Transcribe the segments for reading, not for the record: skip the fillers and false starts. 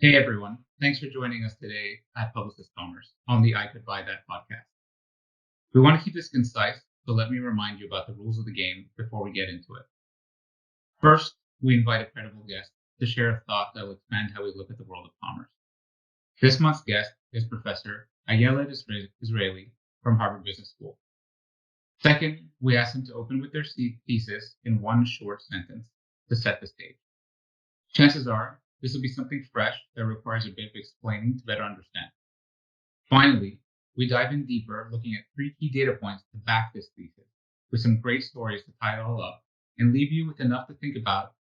Hey everyone, thanks for joining us today at Publicis Commerce on the I Could Buy That podcast. We want to keep this concise, so let me remind you about the rules of the game before we get into it. First, we invite a credible guest to share a thought that will expand how we look at the world of commerce. This month's guest is Professor Ayelet Israeli from Harvard Business School. Second, we ask them to open with their thesis in one short sentence to set the stage. Chances are this will be something fresh that requires a bit of explaining to better understand. Finally, we dive in deeper, looking at three key data points to back this thesis, with some great stories to tie it all up, and leave you with enough to think about,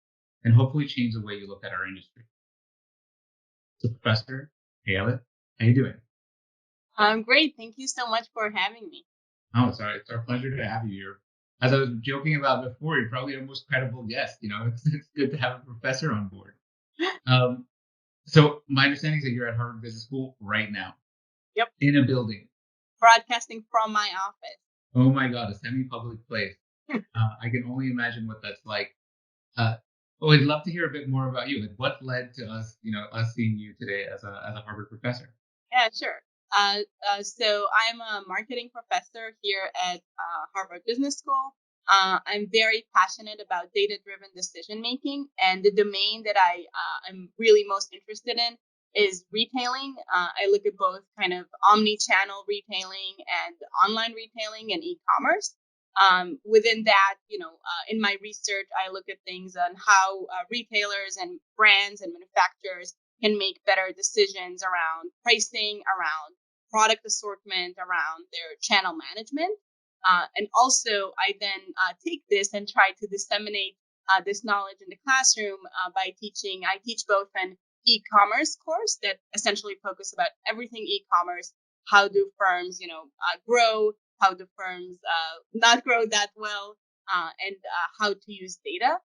and hopefully change the way you look at our industry. So, Professor Ayelet, how you doing? I'm great. Thank you so much for having me. Oh, it's our pleasure to have you here. As I was joking about before, you're probably our most credible guest. It's good to have a professor on board. Um, so my understanding is that you're at Harvard Business School right now, Yep. in a building. Broadcasting from my office. Oh my God, a semi-public place. I can only imagine what that's like. We'd love to hear a bit more about you. Like, what led to us, us seeing you today as a Harvard professor? Yeah, sure. So I'm a marketing professor here at Harvard Business School. I'm very passionate about data-driven decision making, and the domain that I am really most interested in is retailing. I look at both kind of omni-channel retailing and online retailing and e-commerce. Within that, in my research, I look at things on how retailers and brands and manufacturers can make better decisions around pricing, around product assortment, around their channel management. And also, I then take this and try to disseminate this knowledge in the classroom by teaching. I teach both an e-commerce course that essentially focus about everything e-commerce. How do firms, grow? How do firms not grow that well? And how to use data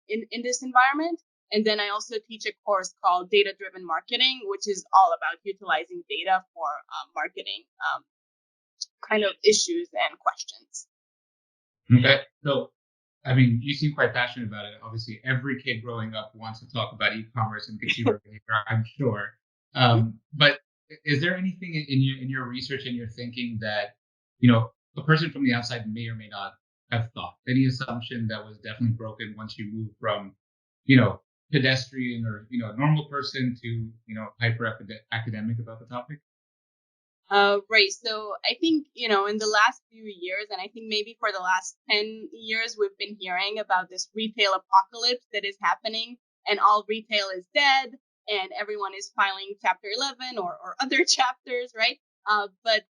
in this environment. And then I also teach a course called Data Driven Marketing, which is all about utilizing data for marketing kind of issues and questions. Okay. So, I mean, you seem quite passionate about it. Obviously, every kid growing up wants to talk about e-commerce and consumer behavior, I'm sure. But is there anything in your research and your thinking that, a person from the outside may or may not have thought? Any assumption that was definitely broken once you moved from, you know, pedestrian or, normal person to, hyper academic about the topic? Right. So I think, in the last few years, and I think maybe for the last 10 years, we've been hearing about this retail apocalypse that is happening, and all retail is dead, and everyone is filing Chapter 11 or other chapters, right? But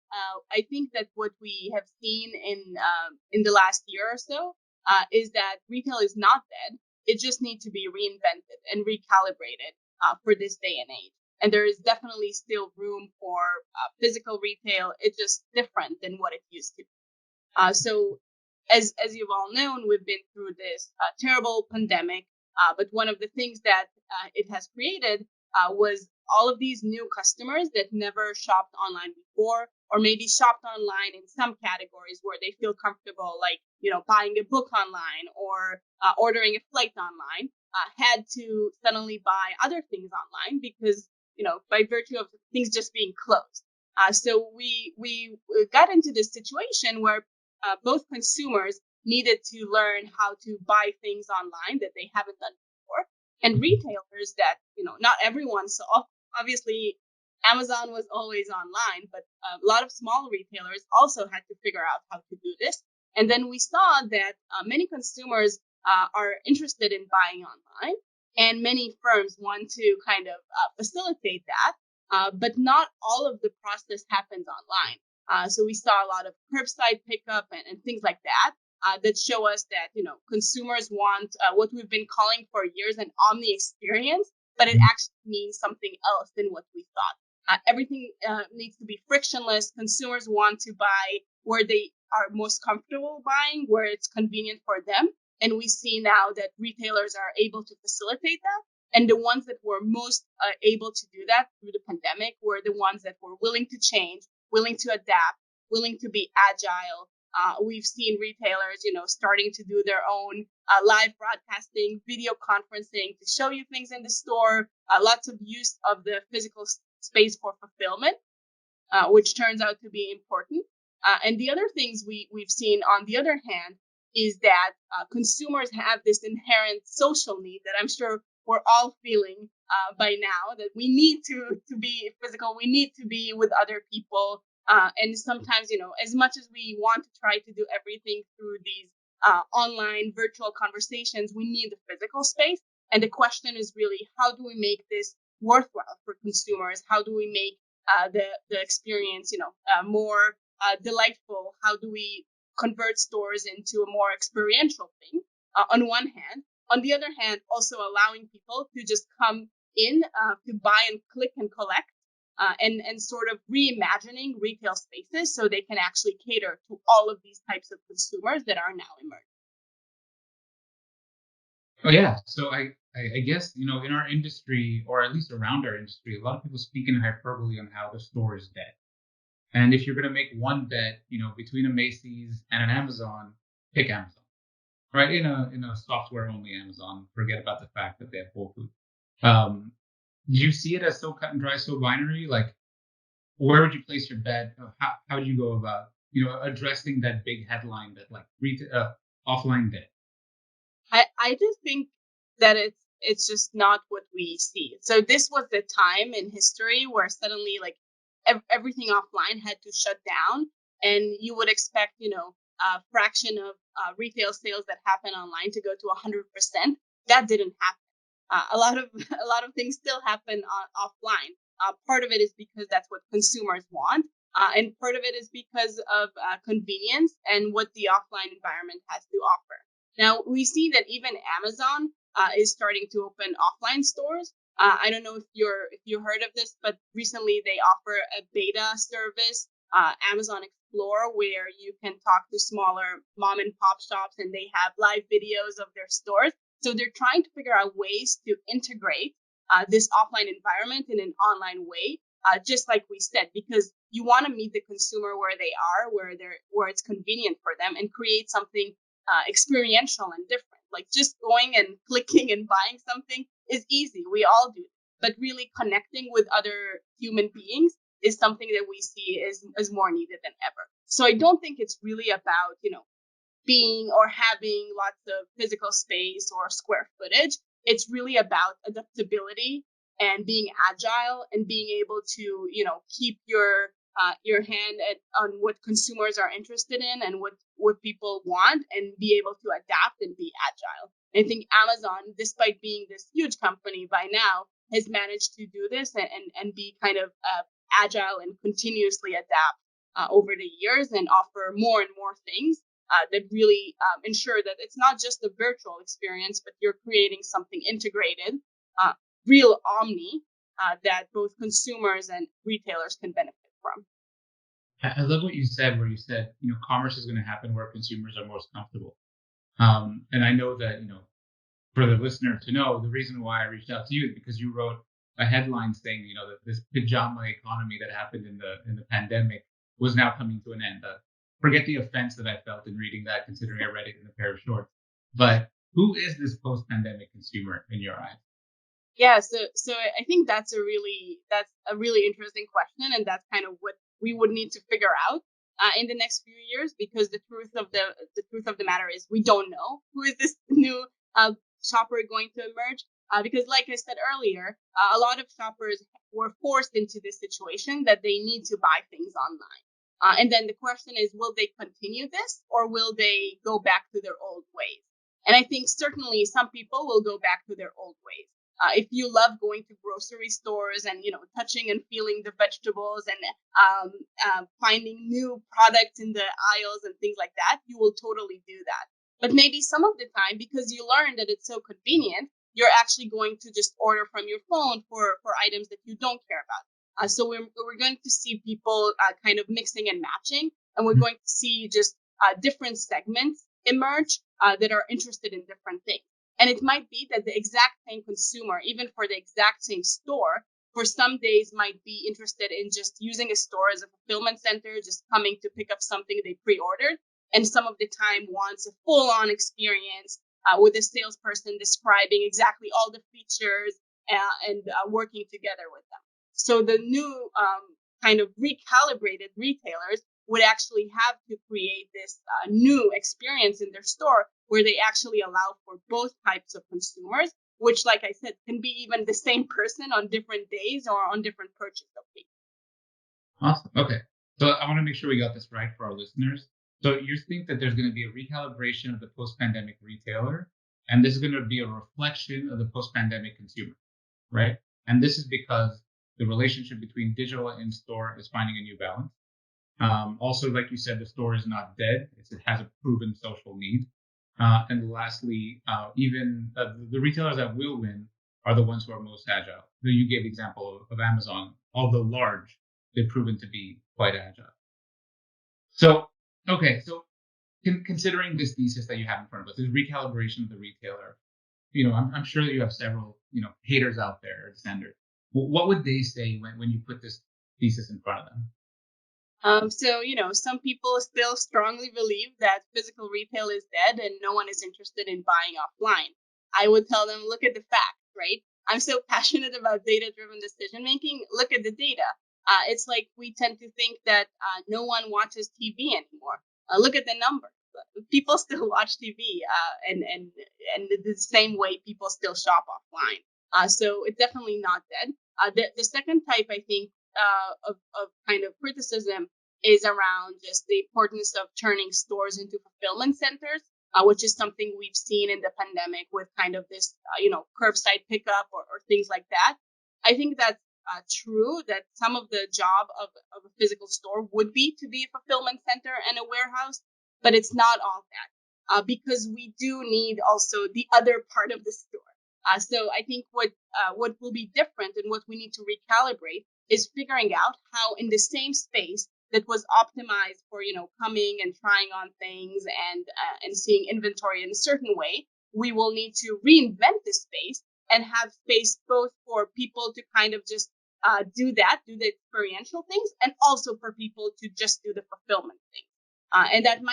I think that what we have seen in the last year or so is that retail is not dead. It just needs to be reinvented and recalibrated for this day and age. And there is definitely still room for physical retail. It's just different than what it used to be. So, as you've all known, we've been through this terrible pandemic. But one of the things that it has created was all of these new customers that never shopped online before, or maybe shopped online in some categories where they feel comfortable, like buying a book online or ordering a flight online. Had to suddenly buy other things online because by virtue of things just being closed. So we got into this situation where both consumers needed to learn how to buy things online that they haven't done before, and retailers that not everyone saw. Obviously, Amazon was always online, but a lot of small retailers also had to figure out how to do this. And then we saw that many consumers are interested in buying online, and many firms want to kind of facilitate that, but not all of the process happens online. So we saw a lot of curbside pickup and things like that that show us that consumers want what we've been calling for years an omni experience, but it actually means something else than what we thought. Everything needs to be frictionless. Consumers want to buy where they are most comfortable buying, where it's convenient for them. And we see now that retailers are able to facilitate that. And the ones that were most able to do that through the pandemic were the ones that were willing to change, willing to adapt, willing to be agile, We've seen retailers, starting to do their own live broadcasting, video conferencing to show you things in the store. Lots of use of the physical space for fulfillment, which turns out to be important. And the other things we've seen, on the other hand, is that consumers have this inherent social need that I'm sure we're all feeling by now, that we need to be physical, we need to be with other people. And sometimes, as much as we want to try to do everything through these online virtual conversations, we need the physical space. And the question is really, how do we make this worthwhile for consumers? How do we make the experience, more delightful? How do we convert stores into a more experiential thing? On one hand, on the other hand, also allowing people to just come in to buy and click and collect, and sort of reimagining retail spaces so they can actually cater to all of these types of consumers that are now emerging. Oh yeah. So I guess, in our industry, or at least around our industry, a lot of people speak in hyperbole on how the store is dead. And if you're going to make one bet, between a Macy's and an Amazon, pick Amazon, right? In a software only Amazon, forget about the fact that they have Whole Foods. Do you see it as so cut and dry, so binary? Like, where would you place your bet? How would you go about, addressing that big headline that, like, offline debt? I just think that it's just not what we see. So this was the time in history where suddenly, like, everything offline had to shut down, and you would expect, a fraction of retail sales that happen online to go to 100%. That didn't happen. A lot of a lot of things still happen offline. Part of it is because that's what consumers want, and part of it is because of convenience and what the offline environment has to offer. Now we see that even Amazon is starting to open offline stores. I don't know if you heard of this, but recently they offer a beta service, Amazon Explore, where you can talk to smaller mom and pop shops, and they have live videos of their stores. So they're trying to figure out ways to integrate this offline environment in an online way, just like we said, because you want to meet the consumer where they are, where it's convenient for them, and create something experiential and different. Like, just going and clicking and buying something is easy. We all do. But really connecting with other human beings is something that we see is more needed than ever. So I don't think it's really about, being or having lots of physical space or square footage. It's really about adaptability and being agile and being able to, keep your hand on what consumers are interested in and what people want, and be able to adapt and be agile. I think Amazon, despite being this huge company by now, has managed to do this and be kind of agile and continuously adapt over the years, and offer more and more things that really ensure that it's not just a virtual experience, but you're creating something integrated, uh, real omni, that both consumers and retailers can benefit from. I love what you said, where you said, commerce is going to happen where consumers are most comfortable. And I know that, for the listener to know, the reason why I reached out to you is because you wrote a headline saying, that this pajama economy that happened in the pandemic was now coming to an end. Forget the offense that I felt in reading that, considering I read it in a pair of shorts. But who is this post-pandemic consumer in your eyes? Yeah, so I think that's a really interesting question, and that's kind of what we would need to figure out in the next few years, because the truth of the matter is we don't know who is this new shopper going to emerge. Because, like I said earlier, a lot of shoppers were forced into this situation that they need to buy things online. And then the question is, will they continue this, or will they go back to their old ways? And I think certainly some people will go back to their old ways. If you love going to grocery stores and, touching and feeling the vegetables, and finding new products in the aisles and things like that, you will totally do that. But maybe some of the time, because you learned that it's so convenient, you're actually going to just order from your phone for items that you don't care about. So we're going to see people kind of mixing and matching, and we're going to see just different segments emerge that are interested in different things. And it might be that the exact same consumer, even for the exact same store, for some days might be interested in just using a store as a fulfillment center, just coming to pick up something they pre-ordered. and some of the time wants a full-on experience with a salesperson describing exactly all the features and working together with them. So the new kind of recalibrated retailers would actually have to create this new experience in their store where they actually allow for both types of consumers, which, like I said, can be even the same person on different days or on different purchase occasions. Awesome. Okay. So I want to make sure we got this right for our listeners. So you think that there's going to be a recalibration of the post-pandemic retailer, and this is going to be a reflection of the post-pandemic consumer, right? And this is because the relationship between digital and in-store is finding a new balance. Also, like you said, the store is not dead; it has a proven social need. And lastly, even the retailers that will win are the ones who are most agile. You gave the example of Amazon, although large, they've proven to be quite agile. So, okay, so considering this thesis that you have in front of us, this recalibration of the retailer, I'm sure that you have several, haters out there, dissenters. What would they say when you put this thesis in front of them? Some people still strongly believe that physical retail is dead and no one is interested in buying offline. I would tell them, look at the facts, right? I'm so passionate about data-driven decision making. Look at the data. It's like we tend to think that no one watches TV anymore. Look at the numbers. People still watch TV, and the same way people still shop offline. So it's definitely not dead. The second type, I think, of kind of criticism is around just the importance of turning stores into fulfillment centers, which is something we've seen in the pandemic with kind of this, curbside pickup or things like that. I think that's true that some of the job of a physical store would be to be a fulfillment center and a warehouse, but it's not all that because we do need also the other part of the store. So I think what will be different and what we need to recalibrate is figuring out how in the same space that was optimized for coming and trying on things and seeing inventory in a certain way, we will need to reinvent the space and have space both for people to kind of just do the experiential things, and also for people to just do the fulfillment thing. And that it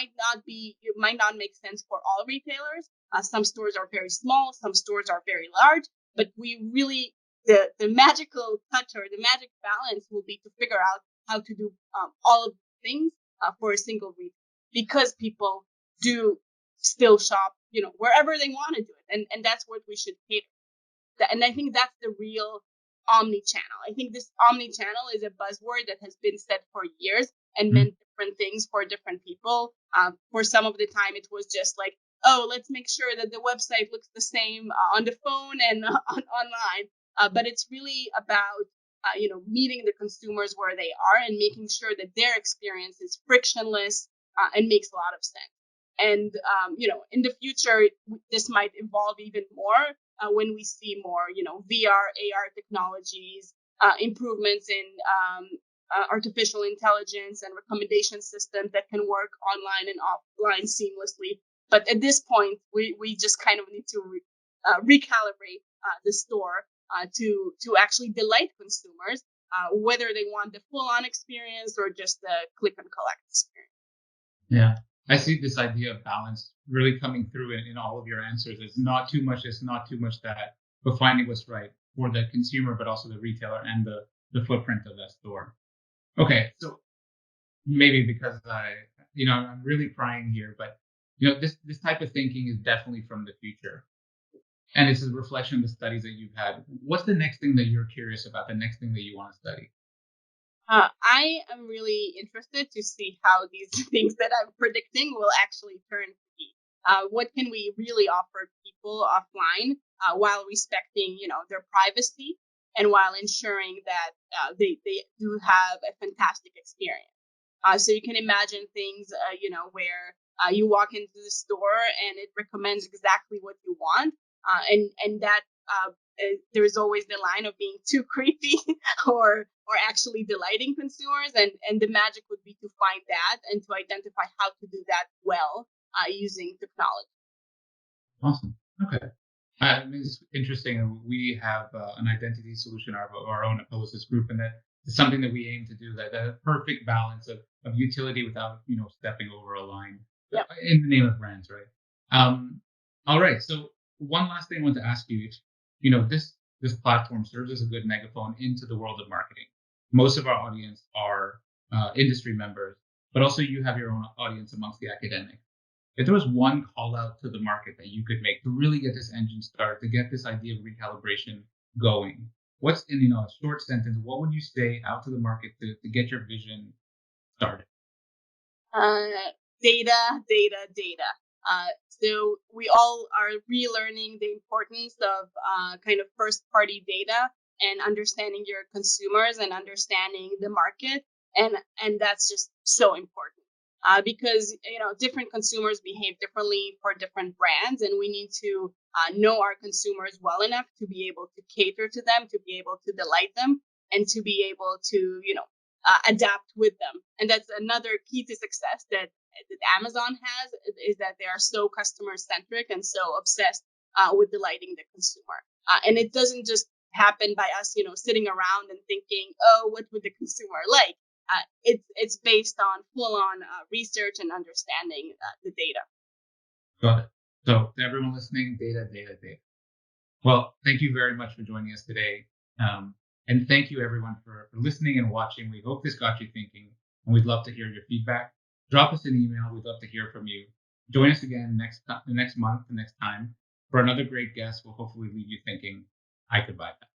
might not make sense for all retailers. Some stores are very small, some stores are very large, but we really, the magical touch or the magic balance will be to figure out how to do all of the things for a single retailer, because people do still shop, wherever they want to do it. And that's what we should cater. And I think that's the real omni-channel. I think this omni-channel is a buzzword that has been said for years and meant different things for different people. For some of the time, it was just like, oh, let's make sure that the website looks the same on the phone and online. But it's really about meeting the consumers where they are and making sure that their experience is frictionless and makes a lot of sense. And in the future, this might evolve even more when we see more, VR, AR technologies, improvements in artificial intelligence and recommendation systems that can work online and offline seamlessly. But at this point, we just kind of need to recalibrate the store to actually delight consumers, whether they want the full-on experience or just the click and collect experience. Yeah. I see this idea of balance really coming through in all of your answers. It's not too much, it's not too much that, but finding what's right for the consumer, but also the retailer and the footprint of that store. Okay. So maybe because I'm really prying here, but this type of thinking is definitely from the future. And it's a reflection of the studies that you've had. What's the next thing that you're curious about, the next thing that you want to study? I am really interested to see how these things that I'm predicting will actually turn to be. What can we really offer people offline while respecting, their privacy and while ensuring that they do have a fantastic experience. So you can imagine things, where you walk into the store and it recommends exactly what you want, and that there's always the line of being too creepy or actually delighting consumers, and the magic would be to find that and to identify how to do that well using technology. Awesome. Okay. It's interesting. We have an identity solution of our own at Publicis Group, and that is something that we aim to do. That perfect balance of utility without stepping over a line. Yep. in the name of brands, right? Um, all right. So one last thing I want to ask you, if this platform serves as a good megaphone into the world of marketing. Most of our audience are industry members, but also you have your own audience amongst the academics. If there was one call out to the market that you could make to really get this engine started, to get this idea of recalibration going, what's in a short sentence? What would you say out to the market to get your vision started? Uh, data, data, data. So we all are relearning the importance of kind of first party data and understanding your consumers and understanding the market, and that's just so important. Because different consumers behave differently for different brands, and we need to know our consumers well enough to be able to cater to them, to be able to delight them, and to be able to adapt with them. And that's another key to success that Amazon has, is that they are so customer centric and so obsessed with delighting the consumer. And it doesn't just happen by us, sitting around and thinking, oh, what would the consumer like? It's based on full on research and understanding the data. Got it. So to everyone listening, data, data, data. Well, thank you very much for joining us today. And thank you everyone for listening and watching. We hope this got you thinking, and we'd love to hear your feedback. Drop us an email. We'd love to hear from you. Join us again the next month, the next time, for another great guest. We'll hopefully leave you thinking, I could buy that.